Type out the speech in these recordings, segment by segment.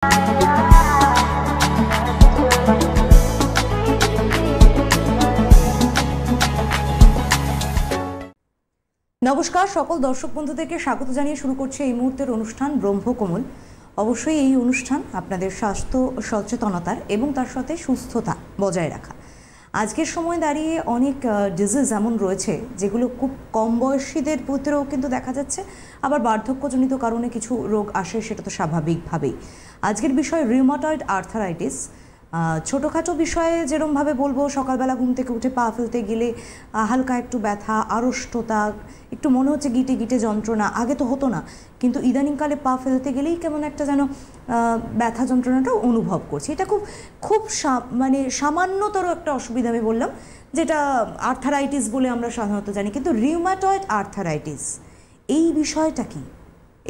নমস্কার সকল দর্শক বন্ধুদেরকে স্বাগত জানিয়ে শুরু করছে এই মুহূর্তের অনুষ্ঠান ব্রহ্মকমল। অবশ্যই এই অনুষ্ঠান আপনাদের স্বাস্থ্য সচেতনতার এবং তার সাথে সুস্থতা বজায় রাখা। আজকের সময় দাঁড়িয়ে অনেক ডিজিজ এমন রয়েছে যেগুলো খুব কম বয়সীদের ভিতরেও কিন্তু দেখা যাচ্ছে, আবার বার্ধক্যজনিত কারণে কিছু রোগ আসে, সেটা তো স্বাভাবিকভাবেই। আজকের বিষয় রিউমাটয়েড আর্থারাইটিস। ছোটোখাটো বিষয়ে যেরমভাবে বলবো, সকালবেলা ঘুম থেকে উঠে পা ফেলতে গেলে হালকা একটু ব্যথা, আড়ষ্টতা, একটু মনে হচ্ছে গিটে গিটে যন্ত্রণা। আগে তো হতো না, কিন্তু ইদানিংকালে পা ফেলতে গেলেই কেমন একটা যেন ব্যথা যন্ত্রণাটাও অনুভব করছি। এটা খুব মানে সামান্যতর একটা অসুবিধা আমি বললাম, যেটা আর্থারাইটিস বলে আমরা সাধারণত জানি। কিন্তু রিউমাটয়েড আর্থারাইটিস এই বিষয়টা কি,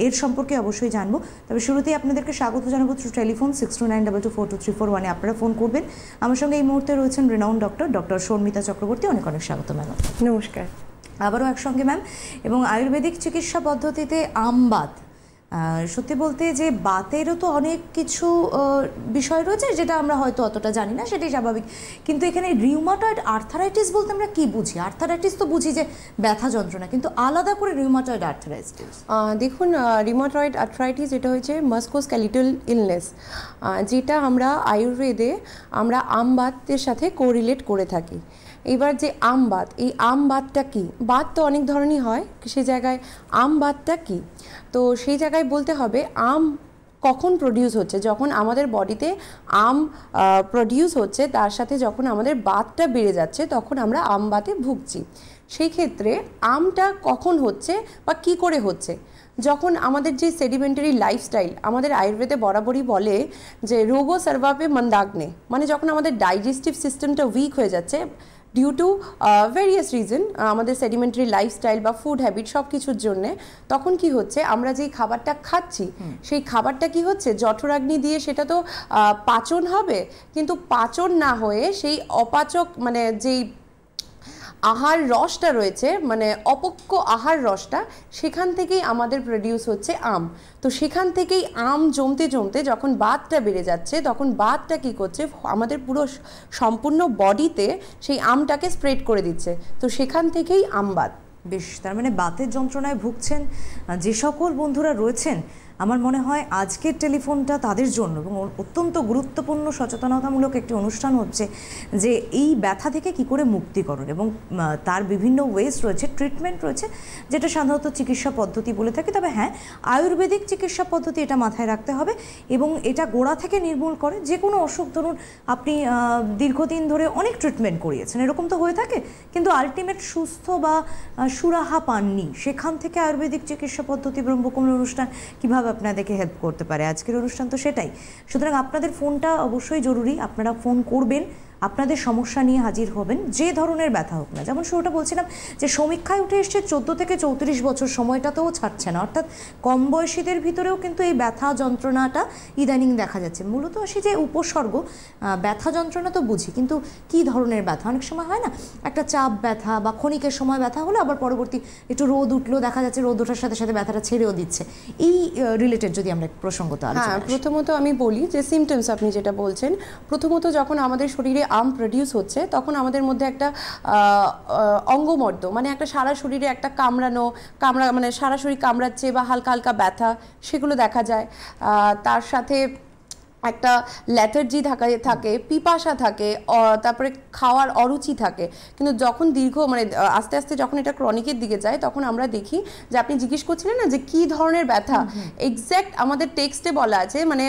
এর সম্পর্কে অবশ্যই জানবো। তবে শুরুতেই আপনাদেরকে স্বাগত জানাবো থ্রু টেলিফোন 6292242341। আপনারা ফোন করবেন। আমার সঙ্গে এই মুহূর্তে রয়েছেন রেনাউন্ড ডক্টর শর্মিতা চক্রবর্তী। অনেক অনেক স্বাগত ম্যাম। নমস্কার। আবারও একসঙ্গে ম্যাম। এবং আয়ুর্বেদিক চিকিৎসা পদ্ধতিতে আমবাত, সত্যি বলতে যে বাতেরও তো অনেক কিছু বিষয় রয়েছে যেটা আমরা হয়তো অতটা জানি না, সেটাই স্বাভাবিক। কিন্তু এখানে রিউমাটয়েড আর্থারাইটিস বলতে আমরা কি বুঝি? আর্থারাইটিস তো বুঝি যে ব্যথা যন্ত্রণা, কিন্তু আলাদা করে রিউমাটয়েড আর্থারাইটিস। দেখুন, রিউমাটয়েড আর্থ্রাইটিস এটা হচ্ছে মাস্কুলোস্কেলিটাল ইলনেস, যেটা আমরা আয়ুর্বেদে আমরা আমবাতের সাথে কোরিলেট করে থাকি। এবার যে আমবাত, এই আমবাতটা কি? বাত তো অনেক ধরনই হয়, সে জায়গায় আমবাতটা কি? তো সেই জায়গায় বলতে হবে আম কখন প্রডিউস হচ্ছে। যখন আমাদের বডিতে আম প্রডিউস হচ্ছে, তার সাথে যখন আমাদের বাতটা বেড়ে যাচ্ছে, তখন আমরা আমবাতে ভুগছি। সেই ক্ষেত্রে আমটা কখন হচ্ছে বা কি করে হচ্ছে? যখন আমাদের যে সেডিমেন্টারি লাইফস্টাইল, আমাদের আয়ুর্বেদে বরাবরই বলে যে রোগো সর্বাপে মন্দাগ্নে, মানে যখন আমাদের ডাইজেস্টিভ সিস্টেমটা উইক হয়ে যাচ্ছে ডিউ টু ভেরিয়াস রিজন, আমাদের সেডিমেন্টারি লাইফস্টাইল বা ফুড হ্যাবিট সব কিছুর জন্যে, তখন কি হচ্ছে, আমরা যেই খাবারটা খাচ্ছি সেই খাবারটা কি হচ্ছে, জঠরাগ্নি দিয়ে সেটা তো পাচন হবে, কিন্তু পাচন না হয়ে সেই অপাচক মানে যেই আহার রসটা রয়েছে, মানে অপক্ষ আহার রসটা, সেখান থেকেই আমাদের প্রডিউস হচ্ছে আম। তো সেখান থেকেই আম জমতে জমতে যখন বাতটা বেড়ে যাচ্ছে, তখন বাতটা কি করছে, আমাদের পুরো সম্পূর্ণ বডিতে সেই আমটাকে স্প্রেড করে দিচ্ছে। তো সেখান থেকেই আমবাত। বেশ, তার মানে বাতের যন্ত্রণায় ভুগছেন যে সকল বন্ধুরা রয়েছেন, আমার মনে হয় আজকের টেলিফোনটা তাদের জন্য, এবং অত্যন্ত গুরুত্বপূর্ণ সচেতনতামূলক একটি অনুষ্ঠান হচ্ছে যে এই ব্যথা থেকে কি করে মুক্তিকরণ, এবং তার বিভিন্ন ওয়েজ রয়েছে, ট্রিটমেন্ট রয়েছে, যেটা সাধারণত চিকিৎসা পদ্ধতি বলে থাকে। তবে হ্যাঁ, আয়ুর্বেদিক চিকিৎসা পদ্ধতি এটা মাথায় রাখতে হবে, এবং এটা গোড়া থেকে নির্মূল করে। যে কোনো অসুখ, ধরুন আপনি দীর্ঘদিন ধরে অনেক ট্রিটমেন্ট করিয়েছেন, এরকম তো হয়ে থাকে, কিন্তু আলটিমেট সুস্থ বা সুরাহা পাননি, সেখান থেকে আয়ুর্বেদিক চিকিৎসা পদ্ধতি ব্রহ্মকমল অনুষ্ঠান কীভাবে আপনাদেরকে হেল্প করতে পারে। আজকের অনুষ্ঠান তো সেটাই। সুতরাং আপনাদের ফোনটা অবশ্যই জরুরি, আপনারা ফোন করবেন, আপনাদের সমস্যা নিয়ে হাজির হবেন, যে ধরনের ব্যথা হোক না। যেমন শুরুটা বলছিলাম যে সমীক্ষায় উঠে এসছে 14 থেকে 34 বছর, সময়টাতেও ছাড়ছে না, অর্থাৎ কম বয়সীদের ভিতরেও কিন্তু এই ব্যথা যন্ত্রণাটা ইদানিং দেখা যাচ্ছে। মূলত আসি যে উপসর্গ, ব্যথা যন্ত্রণা তো বুঝি, কিন্তু কি ধরনের ব্যথা? অনেক সময় হয় না, একটা চাপ ব্যথা বা ক্ষণিকের সময় ব্যথা হলো, আবার পরবর্তী একটু রোদ উঠলো, দেখা যাচ্ছে রোদ ওঠার সাথে সাথে ব্যথাটা ছেড়েও দিচ্ছে। এই রিলেটেড যদি আমরা প্রসঙ্গত আলোচনা। হ্যাঁ, প্রথমত আমি বলি যে সিমটমস আপনি যেটা বলছেন, প্রথমত যখন আমাদের শরীরে আম প্রডিউস হচ্ছে, তখন আমাদের মধ্যে একটা অঙ্গমর্দ, মানে একটা সারা শরীরে একটা কামড়া মানে সারা শরীর কামড়াচ্ছে বা হালকা হালকা ব্যথা, সেগুলো দেখা যায়। তার সাথে একটা ল্যাথার্জি থাকে, পিপাসা থাকে, তারপরে খাওয়ার অরুচি থাকে। কিন্তু যখন মানে আস্তে আস্তে যখন এটা ক্রনিকের দিকে যায়, তখন আমরা দেখি যে আপনি জিজ্ঞেস করছিলেন না যে কি ধরনের ব্যথা, এক্স্যাক্ট আমাদের টেক্সটে বলা আছে, মানে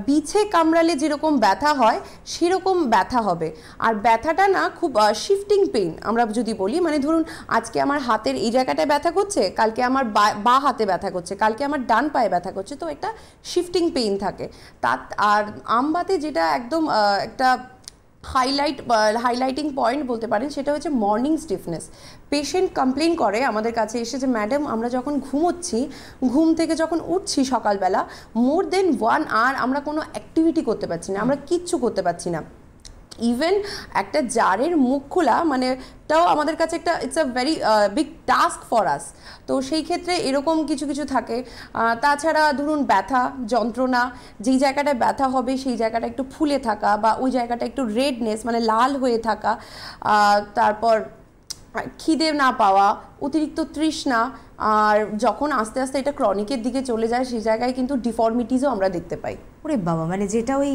বিছে কামড়ালে যেরকম ব্যথা হয় সেরকম ব্যথা হবে। আর ব্যথাটা না খুব শিফটিং পেইন আমরা যদি বলি, মানে ধরুন আজকে আমার হাতের এই জায়গাটায় ব্যথা করছে, কালকে আমার বা হাতে ব্যথা করছে, কালকে আমার ডান পায়ে ব্যথা করছে, তো একটা শিফটিং পেইন থাকে। আর আমবাতে যেটা একদম একটা হাইলাইটিং পয়েন্ট বলতে পারেন, সেটা হচ্ছে মর্নিং স্টিফনেস। পেশেন্ট কমপ্লেন করে আমাদের কাছে এসে যে ম্যাডাম, আমরা যখন ঘুমোচ্ছি, ঘুম থেকে যখন উঠছি সকালবেলা, মোর দেন 1 আওয়ার আমরা কোনো অ্যাক্টিভিটি করতে পারছি না, আমরা কিচ্ছু করতে পারছি না। ইভেন একটা জারের মুখ খোলা মানে তাও আমাদের কাছে একটা it's a very big task for us. তো সেই ক্ষেত্রে এরকম কিছু কিছু থাকে। তাছাড়া ধরুন ব্যথা যন্ত্রণা, যেই জায়গাটায় ব্যথা হবে সেই জায়গাটা একটু ফুলে থাকা বা ওই জায়গাটা একটু রেডনেস মানে লাল হয়ে থাকা, তারপর খিদে না পাওয়া, অতিরিক্ত তৃষ্ণা, আর যখন আস্তে আস্তে এটা ক্রনিকের দিকে চলে যায় সেই জায়গায় কিন্তু ডিফর্মিটিসও আমরা দেখতে পাই। ওরে বাবা, মানে যেটা ওই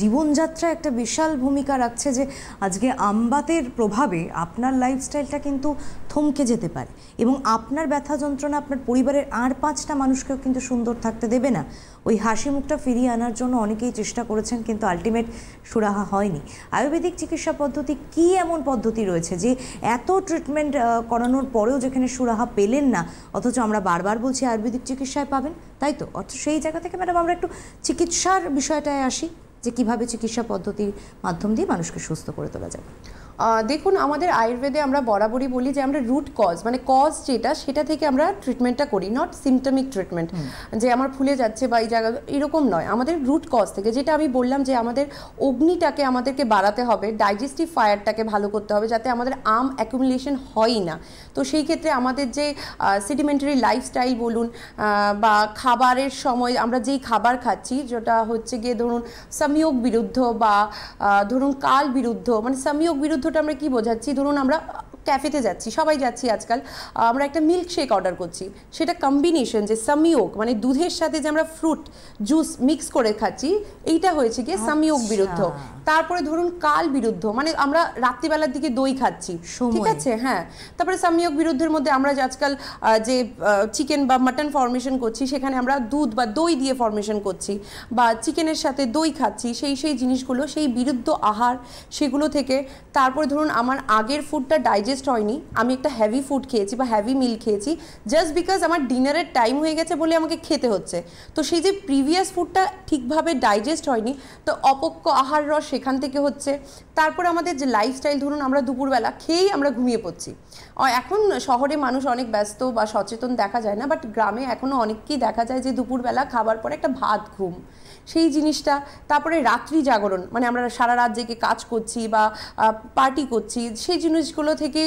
জীবনযাত্রা একটা বিশাল ভূমিকা রাখছে, যে আজকে আমবাতের প্রভাবে আপনার লাইফস্টাইলটা কিন্তু থমকে যেতে পারে এবং আপনার ব্যথা যন্ত্রণা আপনার পরিবারের আর 5টা মানুষকেও কিন্তু সুন্দর থাকতে দেবে না। ওই হাসি মুখটা ফিরিয়ে আনার জন্য অনেকেই চেষ্টা করেছেন, কিন্তু আলটিমেট সুরাহা হয়নি। আয়ুর্বেদিক চিকিৎসা পদ্ধতি কি এমন পদ্ধতি রয়েছে যে এত ট্রিটমেন্ট করানোর পরেও যেখানে সুরাহা পেলেন না, অথচ আমরা বারবার বলছি আয়ুর্বেদিক চিকিৎসায় পাবেন, তাই তো? অর্থাৎ সেই জায়গা থেকে ম্যাডাম আমরা একটু চিকিৎসার বিষয়টায় আসি, যে কিভাবে চিকিৎসা পদ্ধতির মাধ্যম দিয়ে মানুষকে সুস্থ করে তোলা যাবে। দেখুন, আমাদের আয়ুর্বেদে আমরা বরাবরই বলি যে আমরা রুট কজ মানে কজ যেটা সেটা থেকে আমরা ট্রিটমেন্টটা করি, নট সিমটমিক ট্রিটমেন্ট যে আমার ফুলে যাচ্ছে বা এই জায়গা এরকম নয়। আমাদের রুট কজ থেকে, যেটা আমি বললাম যে আমাদের অগ্নিটাকে আমাদেরকে বাড়াতে হবে, ডাইজেস্টিভ ফায়ারটাকে ভালো করতে হবে যাতে আমাদের অ্যাকুমুলেশন হয় না। তো সেই ক্ষেত্রে আমাদের যে সেডিমেন্টারি লাইফস্টাইল বলুন বা খাবারের সময় আমরা যেই খাবার খাচ্ছি, যেটা হচ্ছে গিয়ে ধরুন সময়োগ বিরুদ্ধ বা ধরুন কাল বিরুদ্ধ, মানে সময়োগ বিরুদ্ধটা আমরা কি বোঝাচ্ছি, ধরুন আমরা ক্যাফেতে যাচ্ছি, সবাই যাচ্ছি আজকাল, আমরা একটা মিল্ক শেক অর্ডার করছি, সেটা কম্বিনেশন যে সময়োগ মানে দুধের সাথে যে আমরা ফ্রুট জুস মিক্স করে খাচ্ছি, এইটা হয়েছে গিয়ে সময়োগ বিরুদ্ধ। তারপরে ধরুন কাল বিরুদ্ধ মানে আমরা রাত্রিবেলার দিকে দই খাচ্ছি, ঠিক আছে, হ্যাঁ। তারপরে সময়োগ বিরুদ্ধের মধ্যে আমরা আজকাল যে চিকেন বা মাটন ফরমেশন করছি, সেখানে আমরা দুধ বা দই দিয়ে ফরমেশন করছি বা চিকেনের সাথে দই খাচ্ছি, সেই জিনিসগুলো সেই বিরুদ্ধ আহার, সেগুলো থেকে। তারপরে ধরুন আমার আগের ফুডটা ডাইজেস্ট হয়নি, আমি একটা হেভি ফুড খেয়েছি বা হেভি মিল খেয়েছি, জাস্ট বিকজ আমার ডিনারের টাইম হয়ে গেছে বলে আমাকে খেতে হচ্ছে। তো সেই যে প্রিভিয়াস ফুডটা ঠিকভাবে ডাইজেস্ট হয়নি, তো অপক্য আহার রস সেখান থেকে হচ্ছে। তারপর আমাদের যে লাইফস্টাইল, ধরুন আমরা দুপুরবেলা খেয়েই আমরা ঘুমিয়ে পড়ছি। এখন শহরে মানুষ অনেক ব্যস্ত বা সচেতন দেখা যায় না, বাট গ্রামে এখনও অনেককেই দেখা যায় যে দুপুরবেলা খাবার পরে একটা ভাত ঘুম, সেই জিনিসটা। তারপরে রাত্রি জাগরণ মানে আমরা সারা রাত জেগে কাজ করছি বা পার্টি করছি, সেই জিনিসগুলো থেকে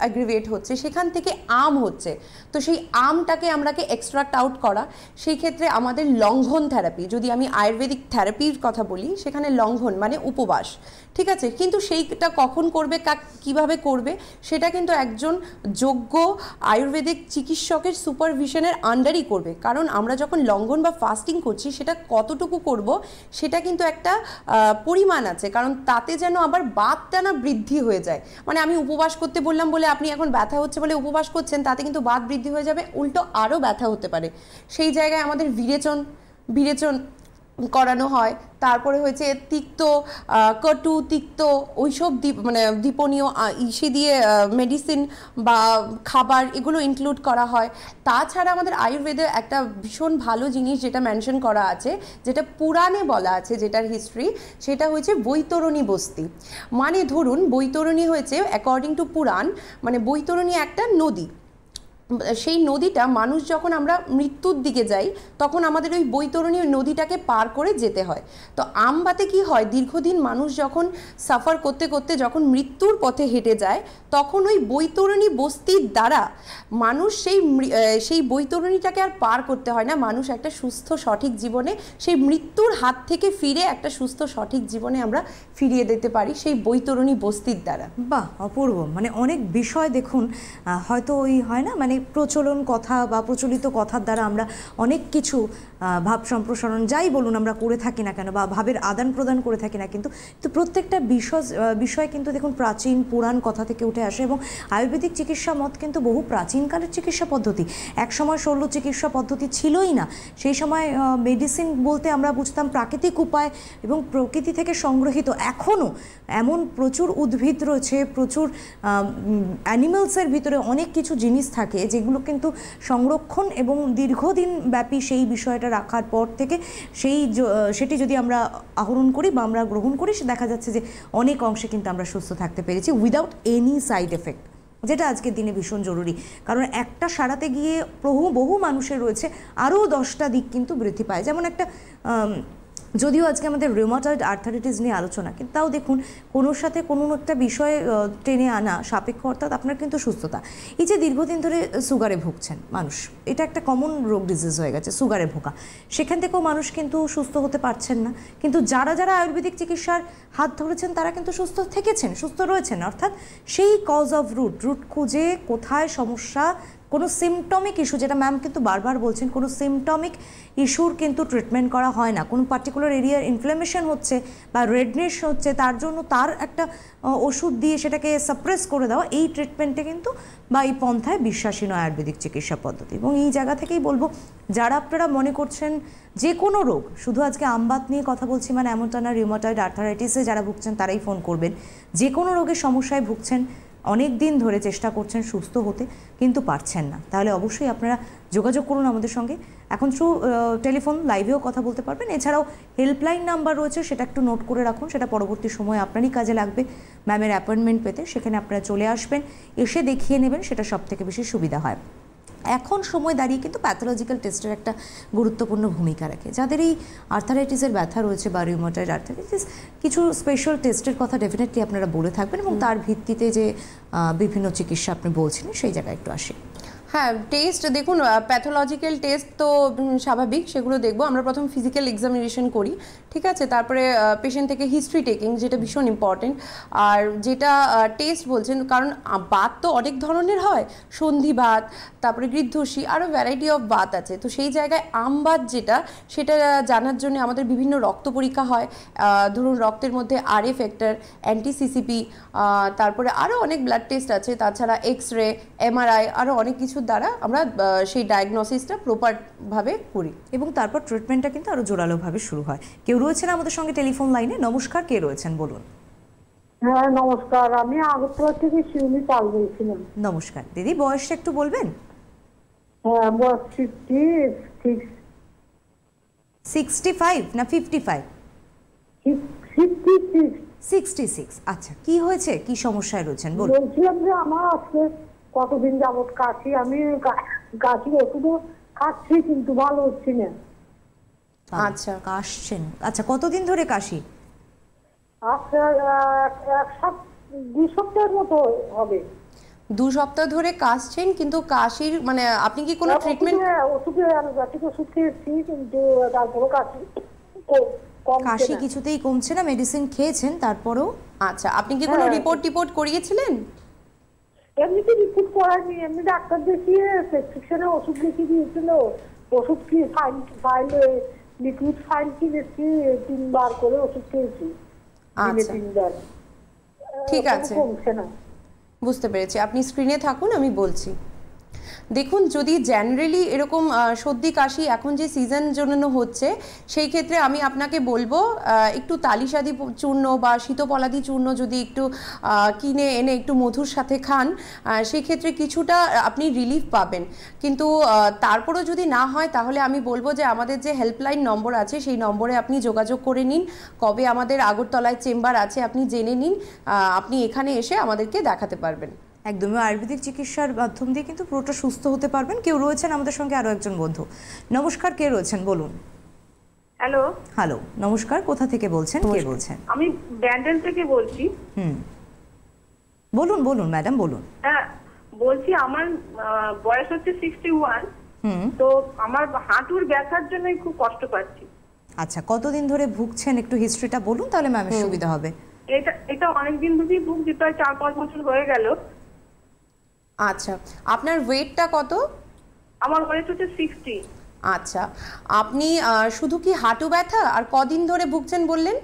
অ্যাগ্রিভেট হচ্ছে, সেখান থেকে আম হচ্ছে। তো সেই আমটাকে আমরাকে এক্সট্রাক্ট আউট করা, সেই ক্ষেত্রে আমাদের লঙ্ঘন থেরাপি, যদি আমি আয়ুর্বেদিক থেরাপির কথা বলি, সেখানে লঙ্ঘন মানে উপবাস, ঠিক আছে। কিন্তু সেইটা কখন করবে, কিভাবে করবে, সেটা কিন্তু একজন যোগ্য আয়ুর্বেদিক চিকিৎসকের সুপারভিশনের আন্ডারই করবে। কারণ আমরা যখন লঙ্ঘন বা ফাস্টিং করছি, সেটা কতটুকু করব সেটা কিন্তু একটা পরিমাণ আছে, কারণ তাতে যেন আবার বাতটা না বৃদ্ধি হয়ে যায়। মানে আমি উপবাস করতে বললাম বলে আপনি এখন ব্যথা হচ্ছে বলে উপবাস করছেন, তাতে কিন্তু বাত বৃদ্ধি হয়ে যাবে, উল্টো আরও ব্যথা হতে পারে। সেই জায়গায় আমাদের বিরেচন করানো হয়। তারপরে হয়েছে তিক্ত, কটু, তিক্ত ওইসব মানে দীপনীয় ইসে দিয়ে মেডিসিন বা খাবার এগুলো ইনক্লুড করা হয়। তাছাড়া আমাদের আয়ুর্বেদে একটা ভীষণ ভালো জিনিস যেটা মেনশন করা আছে, যেটা পুরাণে বলা আছে, যেটার হিস্ট্রি, সেটা হয়েছে বৈতরণী বস্তি। মানে ধরুন বৈতরণী হয়েছে অ্যাকর্ডিং টু পুরাণ, মানে বৈতরণী একটা নদী। সেই নদীটা মানুষ যখন আমরা মৃত্যুর দিকে যাই, তখন আমাদের ওই বৈতরণী নদীটাকে পার করে যেতে হয়। তো আমবাতে কি হয়, দীর্ঘদিন মানুষ যখন সাফার করতে করতে যখন মৃত্যুর পথে হেঁটে যায়, তখন ওই বৈতরণী বস্তির দ্বারা মানুষ সেই বৈতরণীটাকে আর পার করতে হয় না, মানুষ একটা সুস্থ সঠিক জীবনে সেই মৃত্যুর হাত থেকে ফিরে একটা সুস্থ সঠিক জীবনে আমরা ফিরিয়ে দিতে পারি সেই বৈতরণী বস্তির দ্বারা। বাহ, অপূর্ব। মানে অনেক বিষয় দেখুন, হয়তো ওই হয় না মানে প্রচলন কথা বা প্রচলিত কথার দ্বারা আমরা অনেক কিছু ভাব সম্প্রসারণ যাই বলুন আমরা করে থাকি না কেন, বা ভাবের আদান প্রদান করে থাকি না, কিন্তু প্রত্যেকটা বিষয় কিন্তু দেখুন প্রাচীন পুরাণ কথা থেকে উঠে আসে। এবং আয়ুর্বেদিক চিকিৎসা মত কিন্তু বহু প্রাচীনকালের চিকিৎসা পদ্ধতি, একসময় শল্য চিকিৎসা পদ্ধতি ছিলই না। সেই সময় মেডিসিন বলতে আমরা বুঝতাম প্রাকৃতিক উপায় এবং প্রকৃতি থেকে সংগ্রহিত। এখনও এমন প্রচুর উদ্ভিদ রয়েছে, প্রচুর অ্যানিমালসের ভিতরে অনেক কিছু জিনিস থাকে যেগুলো কিন্তু সংরক্ষণ এবং দীর্ঘদিন ব্যাপী সেই বিষয়টা রাখার পর থেকে সেটি যদি আমরা আহরণ করি বা আমরা গ্রহণ করি, সে দেখা যাচ্ছে যে অনেক অংশে কিন্তু আমরা সুস্থ থাকতে পেরেছি উইদাউট এনি সাইড এফেক্ট, যেটা আজকের দিনে ভীষণ জরুরি। কারণ একটা সারাতে গিয়ে বহু মানুষের রয়েছে আরও 10টা দিক কিন্তু বৃদ্ধি পায়। যেমন একটা যদিও আজকে আমাদের রিউমাটয়েড আর্থারাইটিস নিয়ে আলোচনা, কিন্তু তাও দেখুন কোনোর সাথে কোনো একটা বিষয় টেনে আনা সাপেক্ষ, অর্থাৎ আপনার কিন্তু সুস্থতা। এই যে দীর্ঘদিন ধরে সুগারে ভুগছেন মানুষ, এটা একটা কমন রোগ ডিজিজ হয়ে গেছে সুগারে ভোগা, সেখান থেকেও মানুষ কিন্তু সুস্থ হতে পারছেন না। কিন্তু যারা যারা আয়ুর্বেদিক চিকিৎসার হাত ধরেছেন তারা কিন্তু সুস্থ থেকেছেন, সুস্থ রয়েছেন। অর্থাৎ সেই কজ অফ রুট খুঁজে কোথায় সমস্যা, কোনো সিমটমিক ইস্যু, যেটা ম্যাম কিন্তু বারবার বলছেন, কোনো সিমটমিক ইস্যুর কিন্তু ট্রিটমেন্ট করা হয় না। কোনো পার্টিকুলার এরিয়ার ইনফ্লামেশন হচ্ছে বা রেডনেস হচ্ছে, তার জন্য তার একটা ওষুধ দিয়ে সেটাকে সাপ্রেস করে দেওয়া, এই ট্রিটমেন্টে কিন্তু বা এই পন্থায় বিশ্বাসী নয় আয়ুর্বেদিক চিকিৎসা পদ্ধতি। এবং এই জায়গা থেকেই বলবো, যারা আপনারা মনে করছেন যে কোনো রোগ, শুধু আজকে আমবাত নিয়ে কথা বলছি মানে এমনটা না, রিউমাটয়েড আর্থারাইটিসে যারা ভুগছেন তারাই ফোন করবেন। যে কোনো রোগের সমস্যায় ভুগছেন, অনেক দিন ধরে চেষ্টা করছেন সুস্থ হতে কিন্তু পারছেন না, তাহলে অবশ্যই আপনারা যোগাযোগ করুন আমাদের সঙ্গে। এখন থ্রু টেলিফোন লাইভেও কথা বলতে পারবেন, এছাড়াও হেল্পলাইন নাম্বার রয়েছে, সেটা একটু নোট করে রাখুন, সেটা পরবর্তী সময়ে আপনারই কাজে লাগবে ম্যামের অ্যাপয়েন্টমেন্ট পেতে। সেখানে আপনারা চলে আসবেন, এসে দেখিয়ে নেবেন, সেটা সবথেকে বেশি সুবিধা হয়। এখন সময় দাঁড়িয়ে কিন্তু প্যাথোলজিক্যাল টেস্টের একটা গুরুত্বপূর্ণ ভূমিকা রাখে। যাদের এই আর্থারাইটিসের ব্যথা রয়েছে বা রিউমাটয়েড আর্থারাইটিস, কিছু স্পেশাল টেস্টের কথা ডেফিনেটলি আপনারা বলে থাকবেন এবং তার ভিত্তিতে যে বিভিন্ন চিকিৎসা আপনি বলছিলেন সেই জায়গায় একটু আসে। হ্যাঁ, টেস্ট দেখুন, প্যাথোলজিক্যাল টেস্ট তো স্বাভাবিক, সেগুলো দেখবো। আমরা প্রথম ফিজিক্যাল এক্সামিনেশন করি, ঠিক আছে, তারপরে পেশেন্ট থেকে হিস্ট্রি টেকিং, যেটা ভীষণ ইম্পর্টেন্ট। আর যেটা টেস্ট বলছেন, কারণ বাত তো অনেক ধরনের হয়, সন্ধিবাত, তারপরে গৃদ্ধশী, আরও ভ্যারাইটি অফ বাত আছে। তো সেই জায়গায় আমবাত যেটা, সেটা জানার জন্য আমাদের বিভিন্ন রক্ত পরীক্ষা হয়। ধরুন রক্তের মধ্যে RA ফ্যাক্টর, অ্যান্টি-CCP, তারপরে আরও অনেক ব্লাড টেস্ট আছে, তাছাড়া এক্স-রে, MRI, আরও অনেক কিছু দ্বারা আমরা সেই ডায়াগনোসিসটা প্রপারভাবে করি এবং তারপর ট্রিটমেন্টটা কিন্তু আরও জোরালোভাবে শুরু হয়। কেউ রয়েছেন আমাদের সঙ্গে টেলিফোন লাইনে। নমস্কার, কে রয়েছেন বলুন। হ্যাঁ নমস্কার, আমি আগরতলা থেকে শিউলি পাল বলছিলাম। নমস্কার দিদি, বয়সটা একটু বলবেন? হ্যাঁ, বয়স 56। 65 না 55? 66। 66। আচ্ছা, কি হয়েছে, কি সমস্যায় রয়েছেন বলুন। বলছিলাম যে আমার আজকে কতদিন যাবত কাশি, আমি কাশির ওষুধও খাচ্ছি কিন্তু ভালো হচ্ছে না। আচ্ছা, কাশছেন, আচ্ছা কতদিন ধরে কাশি? আচ্ছা, 2 সপ্তাহের মতো হবে। 2 সপ্তাহ ধরে কাশছেন, কিন্তু কাশির মানে আপনি কি কোনো ট্রিটমেন্ট? ওষুধে অ্যালোপ্যাথিক ওষুধ খেয়েছি, কিন্তু তারপরও কাশি কাশি কিছুতেই কমছে না, মেডিসিন খেয়েছেন তারপরেও? আচ্ছা, আপনি কি কোনো রিপোর্ট করিয়েছিলেন? এমনিতে রিপোর্ট করায়নি, এমনি ডাক্তার দেখিয়ে প্রেসক্রিপশনে ওষুধ লিখে দিয়েছিল। ওষুধ কি ফাইলে লিকুইড ফাইল কিনেছি, 3 বার করে ওষুধ খেয়েছি। আচ্ছা, 3 বার। ঠিক আছে, কমছে না। বুঝতে পেরেছি। আপনি স্ক্রিনে থাকুন, আমি বলছি। দেখুন, যদি জেনারেলি এরকম সর্দি কাশি এখন যে সিজন জন্য হচ্ছে, সেই ক্ষেত্রে আমি আপনাকে বলবো একটু তালিসাদি চূর্ণ বা শীতপলাদি চূর্ণ যদি একটু কিনে এনে একটু মধুর সাথে খান, সেই ক্ষেত্রে কিছুটা আপনি রিলিফ পাবেন। কিন্তু তারপরেও যদি না হয়, তাহলে আমি বলবো যে আমাদের যে হেল্পলাইন নম্বর আছে সেই নম্বরে আপনি যোগাযোগ করে নিন। কবে আমাদের আগরতলায় চেম্বার আছে আপনি জেনে নিন, আপনি এখানে এসে আমাদেরকে দেখাতে পারবেন। একদমই আয়ুর্বেদিক চিকিৎসার মাধ্যম দিয়ে কিন্তু পুরোটা সুস্থ হতে পারবেন। কেউ রয়েছেন আমাদের সঙ্গে, আরও একজন বন্ধু। নমস্কার, কে রয়েছেন বলুন। হ্যালো। হ্যালো, নমস্কার, কোথা থেকে বলছেন, কে বলছেন? আমি ব্যান্ডেল থেকে বলছি। বলুন বলুন ম্যাডাম, বলুন। হ্যাঁ, বলছি আমার বয়স হচ্ছে 61। তো আমার হাঁটুর ব্যথার জন্য খুব কষ্ট পাচ্ছি। আচ্ছা, কতদিন ধরে ভুগছেন একটু হিস্ট্রিটা বলুন, তাহলে ম্যামের সুবিধা হবে। এটা অনেকদিন ধরেই ভুগছি, প্রায় 4-5 বছর হয়ে গেল। আচ্ছা, আপনার ওয়েটটা কত? আমার ওয়েট হচ্ছে 60। আচ্ছা, আপনি শুধু কি হাঁটু ব্যথা, আর কদিন ধরে ভুগছেন বললেন?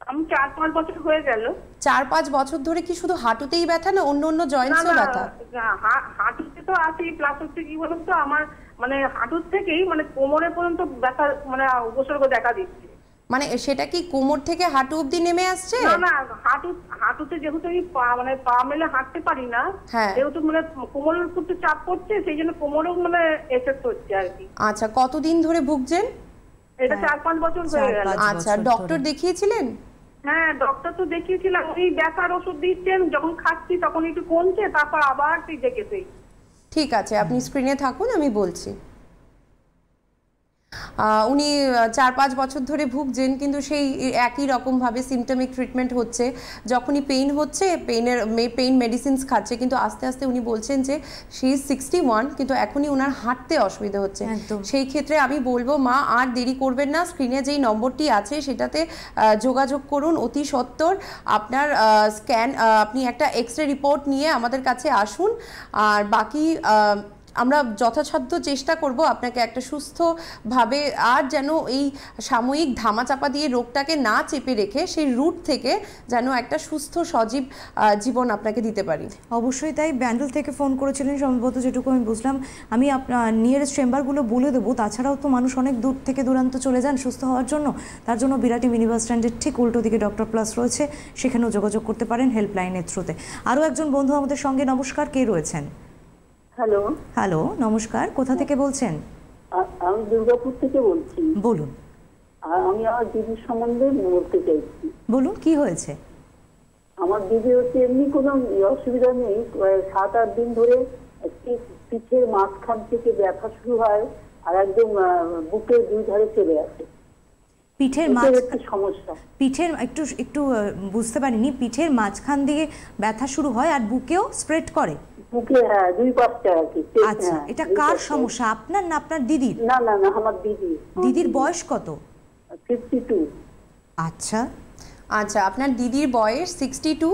আমি 4-5 বছর হয়ে গেল। 4-5 বছর ধরে কি শুধু হাঁটুতেই ব্যথা, না অন্য অন্য জয়েন্টসও ব্যথা? হাঁটুতে তো আছেই, প্লাস হচ্ছে কি বলুন তো, আমার মানে হাঁটুর থেকেই মানে কোমরে পর্যন্ত ব্যথা, মানে উপসর্গ দেখা দিচ্ছে। মানে সেটা কি কোমর থেকে হাঁটু অবধি নেমে আসছে? না, হাঁটুতে যেহেতু আমি মানে পা মেলে হাঁটতে পারি না, যেহেতু মানে কোমরের উপর চাপ পড়ছে, সেই জন্য কোমরেও মানে এফেক্ট হচ্ছে আর কি। আচ্ছা, কতদিন ধরে ভুগছেন? এটা 4-5 বছর হয়ে গেল। আচ্ছা, ডক্টর দেখিয়েছিলেন? হ্যাঁ, ডক্টর তো দেখিয়েছিলাম, উনি ব্যথার ওষুধ দিচ্ছেন, যখন খাচ্ছি তখন একটু কমছে, তারপর আবার ঠিক দেখেছি। ঠিক আছে, আপনি স্ক্রিনে থাকুন, আমি বলছি। উনি 4-5 বছর ধরে ভুগছেন, কিন্তু সেই একই রকমভাবে সিমটমিক ট্রিটমেন্ট হচ্ছে। যখনই পেইন হচ্ছে পেইন মেডিসিনস খাচ্ছে, কিন্তু আস্তে আস্তে উনি বলছেন যে শি ইজ 61, কিন্তু এখনই ওনার হাঁটতে অসুবিধা হচ্ছে। সেই ক্ষেত্রে আমি বলবো মা আর দেরি করবেন না, স্ক্রিনে যেই নম্বরটি আছে সেটাতে যোগাযোগ করুন অতি সত্বর। আপনার স্ক্যান, আপনি একটা এক্সরে রিপোর্ট নিয়ে আমাদের কাছে আসুন, আর বাকি আমরা যথাসাধ্য চেষ্টা করব আপনাকে একটা সুস্থভাবে, আর যেন এই সাময়িক ধামাচাপা দিয়ে রোগটাকে না চেপে রেখে সেই রুট থেকে যেন একটা সুস্থ সজীব জীবন আপনাকে দিতে পারি। অবশ্যই তাই। ব্যান্ডেল থেকে ফোন করেছিলেন সম্ভবত, যেটুকু আমি বুঝলাম। আমি আপনার নিয়ারেস্ট চেম্বারগুলো বলে দেবো। তাছাড়াও তো মানুষ অনেক দূর থেকে দূরান্ত চলে যান সুস্থ হওয়ার জন্য, তার জন্য বিরাটি মিনি বাস স্ট্যান্ডের ঠিক উল্টো দিকে ডক্টর প্লাস রয়েছে, সেখানেও যোগাযোগ করতে পারেন হেল্পলাইনের থ্রুতে। আরও একজন বন্ধু আমাদের সঙ্গে। নমস্কার, কে রয়েছেন? হ্যালো। হ্যালো, নমস্কার, কোথা থেকে বলছেন? আমি দুর্গাপুর থেকে বলছি। বলুন। আমি আমার দিদির সম্বন্ধে বলতে চাইছি। বলুন, কি হয়েছে? আমার দিদি হচ্ছে এমনি কোনো অসুবিধা নেই, 7-8 দিন ধরে পিঠের মাঝখান থেকে ব্যথা শুরু হয়, আর একদম বুকের দুই ধারে চলে আসে। পিঠের সমস্যা, পিঠের একটু একটু বুঝতে পারিনি। পিঠের মাঝখান দিয়ে ব্যথা শুরু হয় আর বুকেও স্প্রেড করে? বুকে, হ্যাঁ, দুই পাশটা আর কি। আচ্ছা, এটা কার সমস্যা, আপনার না আপনার দিদির? না না না, আমার দিদি। দিদির বয়স কত? 52। আচ্ছা আচ্ছা, আপনার দিদির বয়স 62,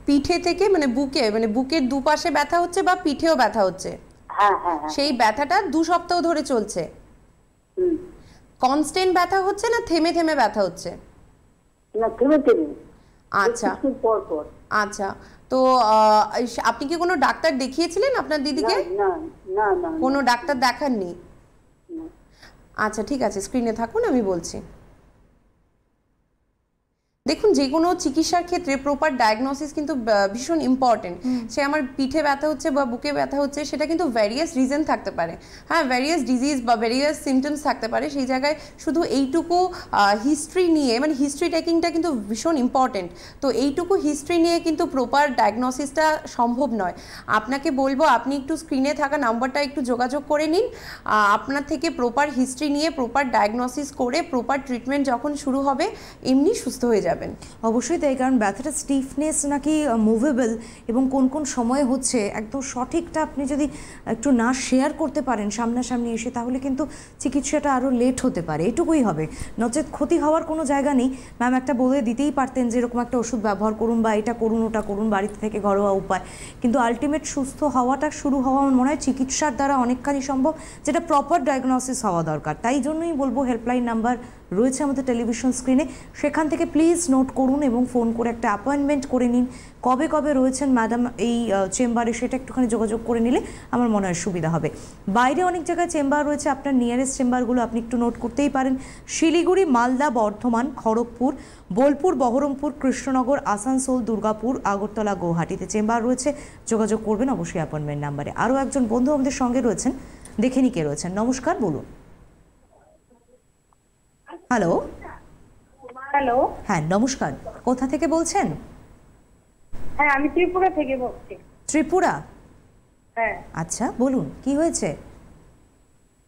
পিঠে থেকে মানে বুকের দুপাশে ব্যথা হচ্ছে বা পিঠেও ব্যথা হচ্ছে? হ্যাঁ হ্যাঁ। সেই ব্যথাটা 2 সপ্তাহ ধরে চলছে? কনস্ট্যান্ট ব্যথা হচ্ছে না থেমে থেমে ব্যথা হচ্ছে? না, থেমে থেমে। আচ্ছা পর পর। আচ্ছা, তো আপনি কি কোনো ডাক্তার দেখিয়েছিলেন আপনার দিদিকে? না না না, কোনো ডাক্তার দেখাননি? আচ্ছা ঠিক আছে, স্ক্রিনে থাকুন, আমি বলছি। দেখুন, যে কোনো চিকিৎসার ক্ষেত্রে প্রপার ডায়াগনোসিস কিন্তু ভীষণ ইম্পর্টেন্ট। সে আমার পিঠে ব্যথা হচ্ছে বা বুকে ব্যথা হচ্ছে, সেটা কিন্তু ভ্যারিয়াস রিজন থাকতে পারে, হ্যাঁ, ভ্যারিয়াস ডিজিজ বা ভ্যারিয়াস সিমটমস থাকতে পারে। সেই জায়গায় শুধু এইটুকু হিস্ট্রি নিয়ে, মানে হিস্ট্রি টেকিংটা কিন্তু ভীষণ ইম্পর্টেন্ট। তো এইটুকু হিস্ট্রি নিয়ে কিন্তু প্রপার ডায়াগনোসিসটা সম্ভব নয়। আপনাকে বলবো আপনি একটু স্ক্রিনে থাকা নাম্বারটা একটু যোগাযোগ করে নিন। আপনার থেকে প্রপার হিস্ট্রি নিয়ে প্রপার ডায়াগনোসিস করে প্রপার ট্রিটমেন্ট যখন শুরু হবে এমনি সুস্থ হয়ে যাবে। অবশ্যই তাই, কারণ ব্যথাটা স্টিফনেস নাকি মুভেবল এবং কোন কোন সময় হচ্ছে একদম সঠিকটা আপনি যদি একটু না শেয়ার করতে পারেন সামনাসামনি এসে, তাহলে কিন্তু চিকিৎসাটা আরও লেট হতে পারে, এটুকুই হবে, নচেত ক্ষতি হওয়ার কোনো জায়গা নেই। ম্যাম একটা বলে দিতেই পারতেন যে এরকম একটা ওষুধ ব্যবহার করুন বা এটা করুন ওটা করুন বাড়িতে থেকে ঘরোয়া উপায়, কিন্তু আলটিমেট সুস্থ হওয়াটা শুরু হওয়া আমার মনে হয় চিকিৎসার দ্বারা অনেকখানি সম্ভব, যেটা প্রপার ডায়াগনোসিস হওয়া দরকার। তাই জন্যই বলবো হেল্পলাইন নাম্বার রয়েছে আমাদের টেলিভিশন স্ক্রিনে, সেখান থেকে প্লিজ নোট করুন এবং ফোন করে একটা অ্যাপয়েন্টমেন্ট করে নিন। কবে কবে রয়েছেন ম্যাডাম এই চেম্বারে সেটা একটুখানি যোগাযোগ করে নিলে আমার মনে হয় সুবিধা হবে। বাইরে অনেক জায়গায় চেম্বার রয়েছে, আপনার নিয়ারেস্ট চেম্বারগুলো আপনি একটু নোট করতেই পারেন। শিলিগুড়ি, মালদা, বর্ধমান, খড়গপুর, বোলপুর, বহরমপুর, কৃষ্ণনগর, আসানসোল, দুর্গাপুর, আগরতলা, গৌহাটিতে চেম্বার রয়েছে। যোগাযোগ করবেন অবশ্যই অ্যাপয়েন্টমেন্ট নাম্বারে। আরও একজন বন্ধু আমাদের সঙ্গে রয়েছেন, দেখে নি কে রয়েছেন। নমস্কার, বলুন। হ্যালো। হ্যালো, হ্যাঁ নমস্কার, কোথা থেকে বলছেন? হ্যাঁ আমি ত্রিপুরা থেকে বলছি। ত্রিপুরা? হ্যাঁ। আচ্ছা বলুন, কি হয়েছে?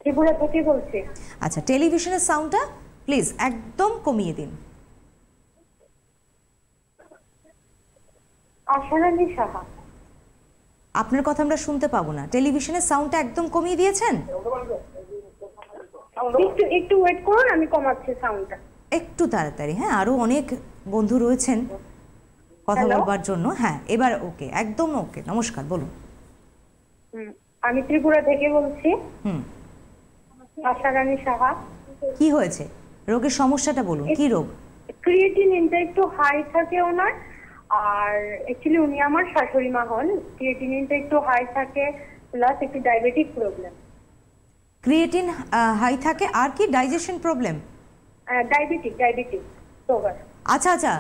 ত্রিপুরা থেকে বলছি। আচ্ছা, টেলিভিশনের সাউন্ডটা প্লিজ একদম কমিয়ে দিন। আশারানী সাহা। আপনার কথা আমরা শুনতে পাবো না, টেলিভিশনের সাউন্ডটা একদম কমিয়ে দিয়েছেন? একটু ওয়েট করুন, আমি কমাচ্ছি সাউন্ডটা একটু তাড়াতাড়ি। হ্যাঁ, আরো অনেক বন্ধু রয়েছেন কথা বলবার জন্য। হ্যাঁ এবার ওকে, একদম ওকে। নমস্কার, বলুন। আমি ত্রিপুরা থেকে বলছি। আশারানী সাহা। কি হয়েছে, রোগের সমস্যাটা বলুন, কি রোগ? ক্রিয়েটিন ইনটেক একটু হাই থাকে ওনার, আর অ্যাকচুয়ালি উনি আমার শাশুড়ি মা হন। ক্রিয়েটিন ইনটেক একটু হাই থাকে, প্লাস একটু ডায়াবেটিক প্রবলেম। ক্রিয়েটিন হাই থাকে আর কি? Digestion problem? Diabetic sugar. আচ্ছা আচ্ছা,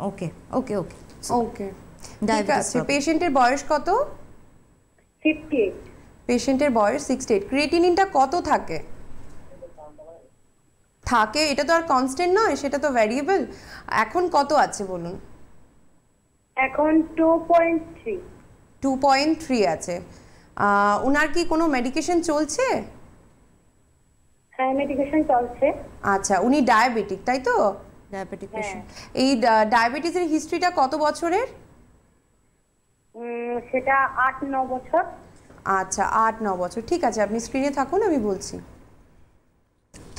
ওকে ওকে ওকে ওকে, ঠিক আছে। পেশেন্টের বয়স কত? 58। পেশেন্টের বয়স 68। ক্রিয়েটিনিনটা কত থাকে? এটা তো আর কনস্ট্যান্ট নয়, সেটা তো ভ্যারিয়েবল। এখন কত আছে বলুন? এখন 2.3। 2.3 আছে। ওনার কি কোনো মেডিকেশন চলছে? হ্যাঁ, মেডিকেশন চলছে। আচ্ছা, উনি ডায়াবেটিক তাই তো? ডায়াবেটিক হ্যাঁ। পেশেন্ট। এই ডায়াবেটিসের হিস্ট্রিটা কত বছরের? সেটা 8-9 বছর। আচ্ছা, 8-9 বছর। ঠিক আছে, আপনি স্ক্রিনে থাকুন, আমি বলছি।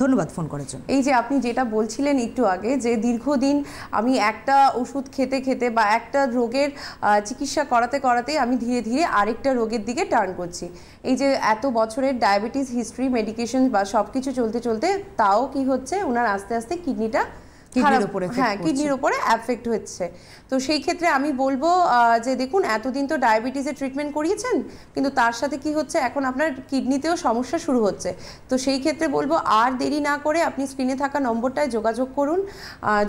ধন্যবাদ ফোন করার জন্য। এই যে আপনি যেটা বলছিলেন একটু আগে, যে দীর্ঘদিন আমি একটা ওষুধ খেতে খেতে বা একটা রোগের চিকিৎসা করাতে করাতে আমি ধীরে ধীরে আরেকটা রোগের দিকে টার্ন করছি। এই যে এত বছরের ডায়াবেটিস হিস্ট্রি, মেডিকেশন বা সব কিছু চলতে চলতে তাও কি হচ্ছে, ওনার আস্তে আস্তে কিডনিটা কিডনির উপরে এফেক্ট হচ্ছে। তো সেই ক্ষেত্রে আমি বলবো যে দেখুন, এতদিন তো ডায়াবেটিসের ট্রিটমেন্ট করিয়েছেন, কিন্তু তার সাথে কি হচ্ছে, এখন আপনার কিডনিতেও সমস্যা শুরু হচ্ছে। তো সেই ক্ষেত্রে বলবো আর দেরি না করে আপনি স্ক্রিনে থাকা নম্বরটায় যোগাযোগ করুন।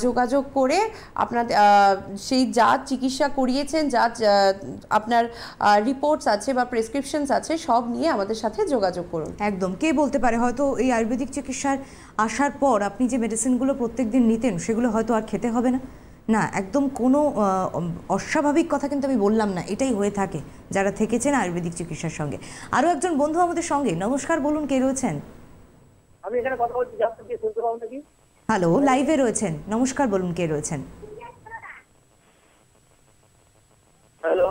যোগাযোগ করে আপনার সেই যা চিকিৎসা করিয়েছেন, যা আপনার রিপোর্টস আছে বা প্রেসক্রিপশনস আছে, সব নিয়ে আমাদের সাথে যোগাযোগ করুন। একদম, কে বলতে পারে হয়তো এই আয়ুর্বেদিক চিকিৎসার আসার পর আপনি যে মেডিসিনগুলো প্রত্যেকদিন নিতেন সেগুলো হয়তো আর খেতে হবে না। না, একদম কোনো অস্বাভাবিক কথা কিন্তু আমি বললাম না, এটাই হয়ে থাকে যারা থেকেছেন আয়ুর্বেদিক চিকিৎসার সঙ্গে। আরও একজন বন্ধু আমাদের সঙ্গে। নমস্কার, বলুন কে রয়েছেন? আমি এখানে কথা বলছি, আপনি কি শুনতে পাবেন নাকি? হ্যালো, লাইভে রয়েছেন। নমস্কার, বলুন কে রয়েছেন? হ্যালো,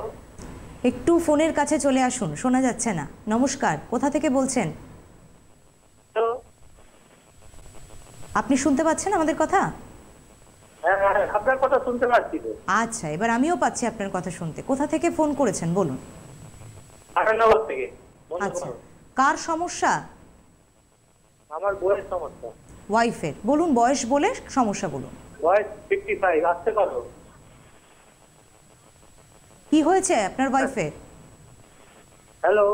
একটু ফোনের কাছে চলে আসুন, শোনা যাচ্ছে না। নমস্কার, কোথা থেকে বলছেন? হ্যালো। আপনি শুনতে পাচ্ছেন আমাদের কথা? হ্যাঁ, আপনার কথা শুনতে পাচ্ছি তো। আচ্ছা, এবার আমিও পাচ্ছি আপনার কথা শুনতে। কোথা থেকে ফোন করেছেন বলুন? আটানগর থেকে। আচ্ছা, কার সমস্যা? আমার বয়স সমস্যা। ওয়াইফের। বলুন, বয়স বলে সমস্যা বলুন। বয়স 55, আসতে কত? কি হয়েছে আপনার ওয়াইফের? হ্যালো,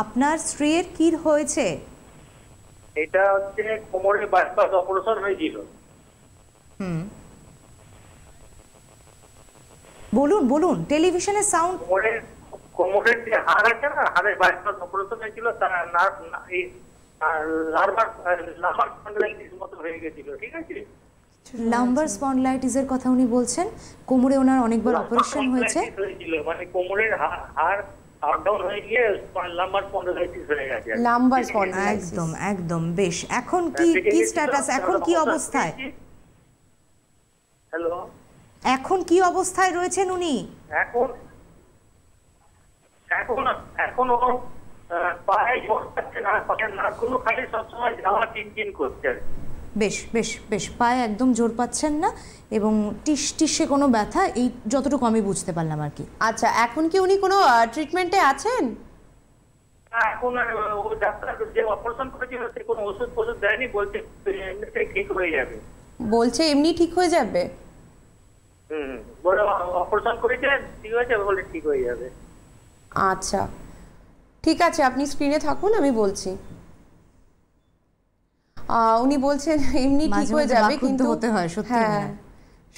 আপনার স্ত্রীর কি হয়েছে? এটা হচ্ছে কোমরে বাইপাস অপারেশন হয়েছিল। বলুন বলুন, টেলিভিশনের সাউন্ড। কোমরের যে হাড় আছে না, হাড়ের বাইপাস অপারেশন হয়েছিল, তার লাম্বার স্পন্ডাইটিস মতো হয়ে গেছিল। ঠিক আছে, লাম্বার স্পন্ডলাইটিসের কথা উনি বলছেন। কোমরে ওনার অনেকবার অপারেশন হয়েছে। মানে কোমরের হাড় আপ ডাউন হয়ে গিয়ে লাম্বার স্পন্ডাইটিস হয়ে গেছে। লাম্বার স্পন্ডাইটিস, একদম একদম। বেশ, এখন কি কি স্ট্যাটাস, এখন কি অবস্থায়? হ্যালো, এখন কি অবস্থায় রয়েছেন উনি? এখন এখন এখন ও পায়ে জোর পাচ্ছে না, পায়ের নার্ভগুলো খালি সবসময় জ্বালা টিনটিন করছে। বেশ বেশ বেশ, পায়ে একদম জোর পাচ্ছেন না এবং টিস টিসে কোনো ব্যথা, এই যতটুকু আমি বুঝতে পারলাম আর কি। আচ্ছা, এখন কি উনি কোনো ট্রিটমেন্টে আছেন? এখন ও ডাক্তার যে অপারেশন করেছিল সে কোনো ওষুধ দেয়নি, বলছে এমনিতে ঠিক হয়ে যাবে। বলছে এমনি ঠিক হয়ে যাবে? বলে অপারেশন করেছে, ঠিক হয়েছে, বলে ঠিক হয়ে যাবে। আচ্ছা, ঠিক আছে, আপনি স্ক্রিনে থাকুন, আমি বলছি। উনি বলছেন এমনি ঠিক হয়ে যাবে, কিন্তু হতে হয় সত্যি। হ্যাঁ,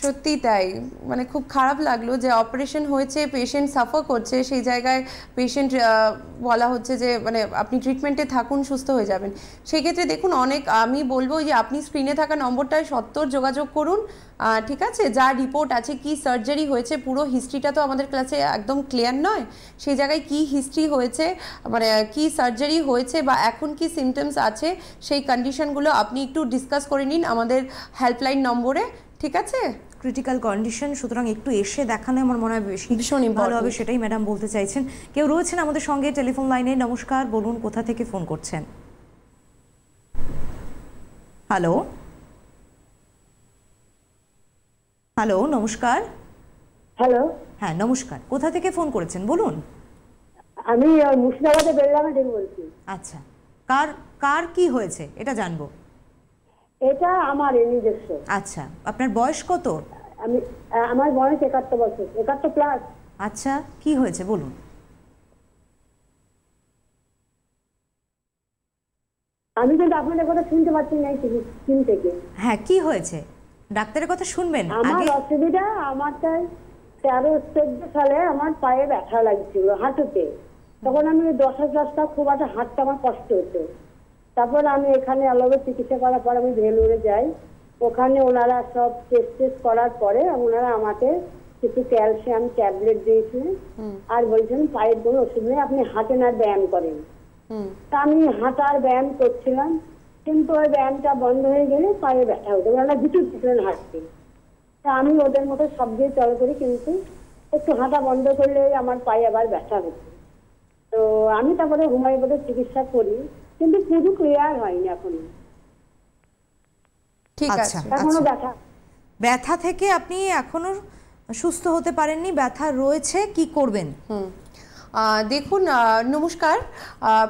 সত্যি তাই। মানে খুব খারাপ লাগলো যে অপারেশন হয়েছে, পেশেন্ট সাফার করছে, সেই জায়গায় পেশেন্ট বলা হচ্ছে যে মানে আপনি ট্রিটমেন্টে থাকুন, সুস্থ হয়ে যাবেন। সেই ক্ষেত্রে দেখুন, আমি বলবো যে আপনি স্ক্রিনে থাকা নম্বরটায় সত্বর যোগাযোগ করুন। ঠিক আছে, যা রিপোর্ট আছে, কি সার্জারি হয়েছে, পুরো হিস্ট্রিটা তো আমাদের ক্লাসে একদম ক্লিয়ার নয়। সেই জায়গায় কি হিস্ট্রি হয়েছে, মানে কি সার্জারি হয়েছে বা এখন কি সিমটমস আছে, সেই কন্ডিশনগুলো আপনি একটু ডিসকাস করে নিন আমাদের হেল্পলাইন নম্বরে। ঠিক আছে, ক্রিটিক্যাল কন্ডিশন, সুতরাং একটু এসে দেখানো আমার মনে হয় বেশি ভীষণ ভালো হবে, সেটাই ম্যাডাম বলতে চাইছেন। কেউ রয়েছেন আমাদের সঙ্গে টেলিফোন লাইনে। নমস্কার, বলুন কোথা থেকে ফোন করছেন? হ্যালো হ্যালো, নমস্কার। হ্যালো, হ্যাঁ নমস্কার, কোথা থেকে ফোন করেছেন বলুন? আমি মুর্শিদাবাদে বেলডাঙ্গা থেকে বলছি। আচ্ছা, কার কার কি হয়েছে এটা জানবো। এটা আমার নিজস্ব। আচ্ছা, আপনার বয়স কত? আমার বয়স 71 বছর, 71 প্লাস। আচ্ছা, কি হয়েছে বলুন? আমি কিন্তু আপনাদের কথা শুনতে পাচ্ছি না এই সিম থেকে। হ্যাঁ, কি হয়েছে? ডাক্তারের কথা শুনবেন আমার আগে। অসুবিধা, আমার তাই 13-14 সালে আমার পায়ে ব্যথা লাগছিল হাঁটুতে। তখন আমি 10 খুব একটা হাঁটতে আমার কষ্ট হতো। তারপর আমি এখানে অ্যালোপ্যাথি চিকিৎসা করার পর আমি ভেলুরে যাই। ওখানে ওনারা সব টেস্ট করার পরে ওনারা আমাকে কিছু ক্যালসিয়াম ট্যাবলেট দিয়েছিলেন আর বলছেন পায়ের কোনো ওষুধ নেই, আপনি হাঁটেন আর ব্যায়াম করেন। তা আমি হাঁটার ব্যায়াম করছিলাম, কিন্তু ওই ব্যায়ামটা বন্ধ হয়ে গেলে পায়ে ব্যথা হতো, বেলা ভিতর ভিতরে হাঁটতে। তা আমি ওদের মতো সব দিয়ে চল করি, কিন্তু একটু হাঁটা বন্ধ করলে আমার পায়ে আবার ব্যথা হচ্ছে। তো আমি তারপরে হোমিওপ্যাথির চিকিৎসা করি, কিন্তু পুরো ক্লিয়ার হয়নি এখনো। ঠিক আচ্ছা, আছে। এখনো ব্যথা। ব্যথা থেকে আপনি এখনো সুস্থ হতে পারেননি, ব্যথা রয়েছে, কি করবেন? দেখুন, নমস্কার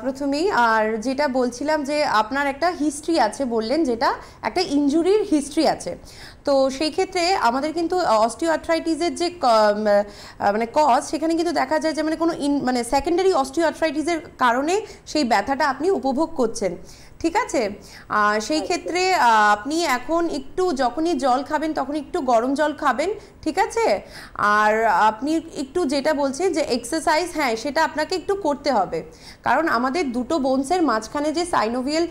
প্রথমেই। আর যেটা বলছিলাম যে আপনার একটা হিস্ট্রি আছে বললেন, যেটা একটা ইনজুরির হিস্ট্রি আছে। তো সেই ক্ষেত্রে আমাদের কিন্তু অস্টিওআর্থ্রাইটিসের যে মানে কজ, সেখানে কিন্তু দেখা যায় যে মানে কোনো মানে সেকেন্ডারি অস্টিওআর্থ্রাইটিসের কারণে সেই ব্যথাটা আপনি উপভোগ করছেন। ঠিক আছে, সেই ক্ষেত্রে আপনি এখন একটু যখনই জল খাবেন তখন একটু গরম জল খাবেন, ঠিক আছে? আর আপনি একটু যেটা বলছেন যে এক্সারসাইজ, হ্যাঁ সেটা আপনাকে একটু করতে হবে, কারণ আমাদের দুটো বোনসের মাঝখানে যে সাইনোভিয়াল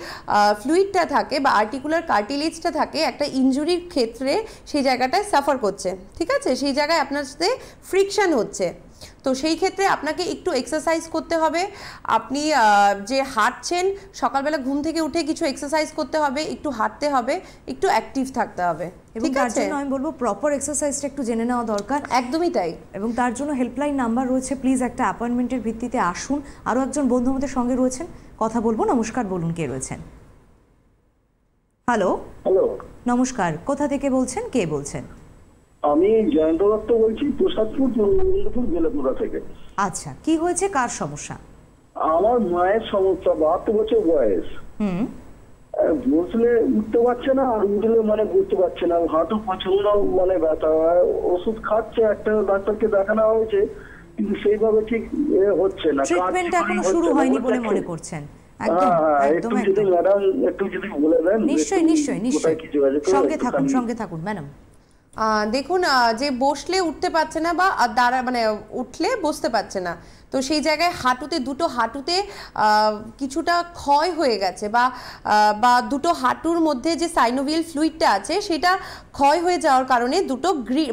ফ্লুইডটা থাকে বা আর্টিকুলার কার্টিলেজটা থাকে, একটা ইনজুরির ক্ষেত্রে সেই জায়গাটায় সাফার করছে, ঠিক আছে? সেই জায়গায় আপনার সাথে ফ্রিকশন হচ্ছে। তো সেই ক্ষেত্রে আপনাকে একটু এক্সারসাইজ করতে হবে। আপনি যে হাঁটছেন, সকালবেলা ঘুম থেকে উঠে কিছু এক্সারসাইজ করতে হবে, একটু হাঁটতে হবে, একটু অ্যাক্টিভ থাকতে হবে, এবং তার জন্য আমি বলবো প্রপার এক্সারসাইজটা একটু জেনে নেওয়া দরকার। একদমই তাই। এবং তার জন্য হেল্পলাইন নাম্বার রয়েছে, প্লিজ একটা অ্যাপয়েন্টমেন্টের ভিত্তিতে আসুন। আরও একজন বন্ধু আমাদের সঙ্গে রয়েছেন, কথা বলবো। নমস্কার, বলুন কে রয়েছেন? হ্যালো। হ্যালো, নমস্কার, কোথা থেকে বলছেন, কে বলছেন? আমি জয়ন্ত দত্ত বলছি, প্রসাদপুর পূর্বপুর বেলেপুরা থেকে। আচ্ছা, কি হয়েছে, কার সমস্যা? আমার মায়ের সমস্যা, 72 বছর বয়স। বসলে উঠতে পারছে না, আর উঠলে মানে বুঝতে পারছে না, হাঁটু প্রচন্ড মানে ব্যথা। ওষুধ খাচ্ছে, একটা ডাক্তারকে দেখানো হয়েছে, কিন্তু সেইভাবে ঠিক হচ্ছে না। ট্রিটমেন্টটা এখনো শুরু হয়নি বলে মনে করছেন? একদম একদম একদম। ম্যাডাম একটু যদি বলে দেন। নিশ্চয়ই নিশ্চয়ই নিশ্চয়ই, সঙ্গে থাকুন ম্যাডাম। দেখুন, যে বসলে উঠতে পারছে না বা দাঁড়া মানে উঠলে বসতে পারছে না, তো সেই জায়গায় হাঁটুতে, দুটো হাঁটুতে কিছুটা ক্ষয় হয়ে গেছে, বা দুটো হাঁটুর মধ্যে যে সাইনোভিয়াল ফ্লুইডটা আছে সেটা ক্ষয় হয়ে যাওয়ার কারণে দুটো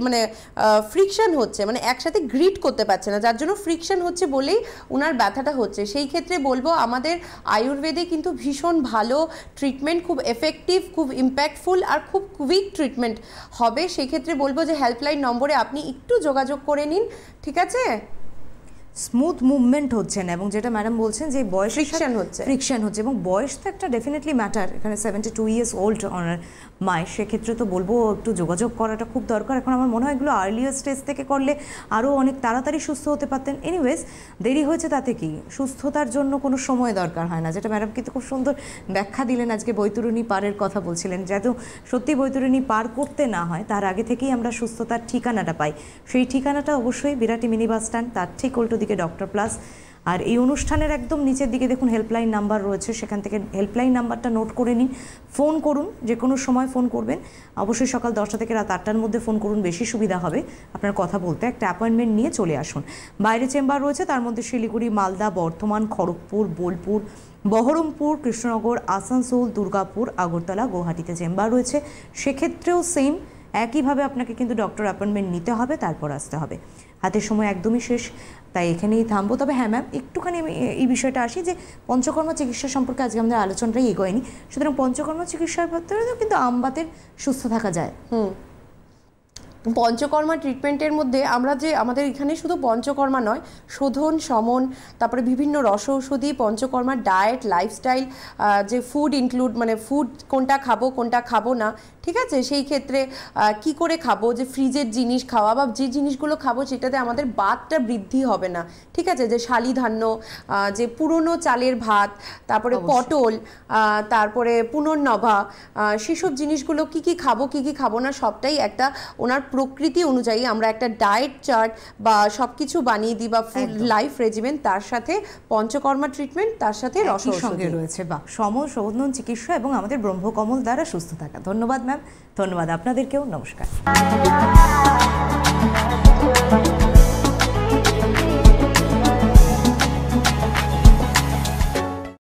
মানে ফ্রিকশন হচ্ছে, মানে একসাথে গ্রিড করতে পারছে না, যার জন্য ফ্রিকশন হচ্ছে বলেই ওনার ব্যথাটা হচ্ছে। সেই ক্ষেত্রে বলবো আমাদের আয়ুর্বেদে কিন্তু ভীষণ ভালো ট্রিটমেন্ট, খুব এফেক্টিভ, খুব ইম্প্যাক্টফুল আর খুব কুইক ট্রিটমেন্ট হবে। সেই ক্ষেত্রে বলবো যে হেল্পলাইন নম্বরে আপনি একটু যোগাযোগ করে নিন, ঠিক আছে? স্মুথ মুভমেন্ট হচ্ছে না, এবং যেটা ম্যাডাম বলছেন যে বয়স ফ্রিকশন হচ্ছে, এবং বয়স তো একটা ডেফিনেটলি ম্যাটার। এখানে 72 ইয়ার্স ওল্ড ওনার মায়ের, সেক্ষেত্রে তো বলবো একটু যোগাযোগ করাটা খুব দরকার। এখন আমার মনে হয় এগুলো আর্লিয়ার স্টেজ থেকে করলে আরও অনেক তাড়াতাড়ি সুস্থ হতে পারতেন। এনিওয়েজ, দেরি হয়েছে তাতে কি, সুস্থতার জন্য কোনো সময় দরকার হয় না, যেটা ম্যাডাম কিন্তু খুব সুন্দর ব্যাখ্যা দিলেন। আজকে বৈতরণী পারের কথা বলছিলেন, যাতে সত্যি বৈতরণী পার করতে না হয় তার আগে থেকেই আমরা সুস্থতার ঠিকানাটা পাই। সেই ঠিকানাটা অবশ্যই বিরাটি মিনি বাস স্ট্যান্ড, তার ঠিক উল্টো দিকে ডক্টর প্লাস। আর এই অনুষ্ঠানের একদম নিচের দিকে দেখুন হেল্পলাইন নাম্বার রয়েছে, সেখান থেকে হেল্পলাইন নাম্বারটা নোট করে নিন, ফোন করুন, যে কোনো সময় ফোন করবেন। অবশ্যই সকাল 10টা থেকে রাত 8টার মধ্যে ফোন করুন, বেশি সুবিধা হবে আপনার কথা বলতে। একটা অ্যাপয়েন্টমেন্ট নিয়ে চলে আসুন। বাইরে চেম্বার রয়েছে, তার মধ্যে শিলিগুড়ি, মালদা, বর্ধমান, খড়গপুর, বোলপুর, বহরমপুর, কৃষ্ণনগর, আসানসোল, দুর্গাপুর, আগরতলা, গুয়াহাটিতে চেম্বার রয়েছে। সেক্ষেত্রেও সেম একইভাবে আপনাকে কিন্তু ডক্টর অ্যাপয়েন্টমেন্ট নিতে হবে, তারপর আসতে হবে। হাতের সময় একদমই শেষ, তাই এখানেই থামবো। তবে হ্যাঁ ম্যাম, একটুখানি আমি এই বিষয়টা আসি যে পঞ্চকর্ম চিকিৎসা সম্পর্কে আজকে আমাদের আলোচনাটাই এগোয়নি। সুতরাং পঞ্চকর্ম চিকিৎসার ক্ষেত্রে কিন্তু আমবাতের সুস্থ থাকা যায়। পঞ্চকর্মা ট্রিটমেন্টের মধ্যে আমরা যে আমাদের এখানে শুধু পঞ্চকর্মা নয়, শোধন, শমন, তারপরে বিভিন্ন রস ঔষধি, পঞ্চকর্মার ডায়েট, লাইফস্টাইল, যে ফুড ইনক্লুড, মানে ফুড কোনটা খাবো কোনটা খাবো না, ঠিক আছে? সেই ক্ষেত্রে কি করে খাবো, যে ফ্রিজের জিনিস খাওয়া বা যে জিনিসগুলো খাবো সেটাতে আমাদের বাতটা বৃদ্ধি হবে না, ঠিক আছে? যে শালি ধান্য, যে পুরনো চালের ভাত, তারপরে পটল, তারপরে পুনর্নভা, সেসব জিনিসগুলো কি কি খাবো কি কি খাবো না সবটাই একটা ওনার প্রকৃতি অনুযায়ী আমরা একটা ডায়েট চার্ট বা সব কিছু বানিয়ে দিই, বা ফুড লাইফ রেজিমেন্ট, তার সাথে পঞ্চকর্মা ট্রিটমেন্ট, তার সাথে রস সঙ্গে রয়েছে বা সমশোধন চিকিৎসা এবং আমাদের ব্রহ্মকমল দ্বারা সুস্থ থাকা। ধন্যবাদ ম্যাম, ধন্যবাদ আপনাদেরকেও, নমস্কার।